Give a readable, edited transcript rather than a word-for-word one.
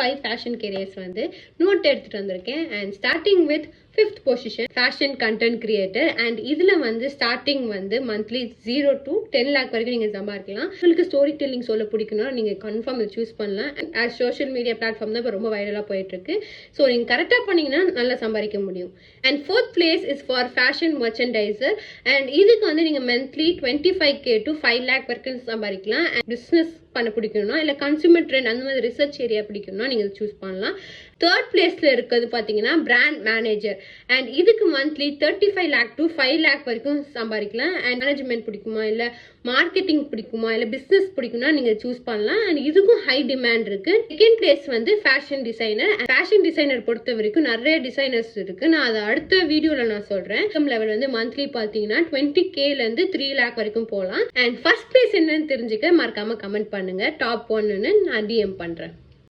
5 fashion careers வந்து note எடுத்துட்டு வந்திருக்கேன். And starting with 5th position fashion content creator. And இதுல வந்து ஸ்டார்டிங் வந்து மந்த்லி 0 to 10 lakh வரைக்கும் நீங்க சம்பாதிக்கலாம். உங்களுக்கு ஸ்டோரி டெல்லிங் சொல்ல பிடிக்கணும், நீங்க கன்ஃபார்ம் இதை சூஸ் பண்ணலாம். அண்ட் சோஷியல் மீடியா பிளாட்ஃபார்ம் தான் இப்போ ரொம்ப வைரலா போயிட்டு இருக்கு. ஸோ நீங்க கரெக்டா பண்ணீங்கன்னா நல்லா சம்பாதிக்க முடியும். And 4th place is for fashion merchandiser. And இதுக்கு வந்து நீங்க மந்த்லி 25K to 5 lakh வரைக்கும் சம்பாதிக்கலாம். அண்ட் பிசினஸ் பண்ண பிடிக்கணும்னா இல்லை கன்சூமர் ட்ரெண்ட் அந்த மாதிரி ரிசர்ச் ஏரியா பிடிக்கணும்னா நீங்கள் சூஸ் பண்ணலாம். 3rd பிளேஸ்ல இருக்கிறது பார்த்தீங்கன்னா பிராண்ட் மேனேஜர். அண்ட் இதுக்கு மந்த்லி 35 lakh to 5 lakh வரைக்கும் சம்பாதிக்கலாம். அண்ட் மேனேஜ்மெண்ட் பிடிக்குமா இல்லை மார்க்கெட்டிங் பிடிக்குமா இல்லை பிஸ்னஸ் பிடிக்கும்னா நீங்கள் சூஸ் பண்ணலாம். அண்ட் இதுக்கும் ஹை டிமாண்ட் இருக்கு. 2nd பிளேஸ் வந்து ஃபேஷன் டிசைனர். ஃபேஷன் டிசைனர் பொறுத்த வரைக்கும் நிறைய டிசைனர்ஸ் இருக்கு. நான் அதை அடுத்த வீடியோவில் நான் சொல்றேன். இன்கம் லெவல் வந்து மந்த்லி பார்த்தீங்கன்னா 20K-லேருந்து 3 lakh வரைக்கும் போகலாம். அண்ட் ஃபர்ஸ்ட் பிளேஸ் என்னன்னு தெரிஞ்சுக்க மறக்காம கமெண்ட் பண்ணுங்க. டாப் 1ன்னு நான் DM பண்றேன்.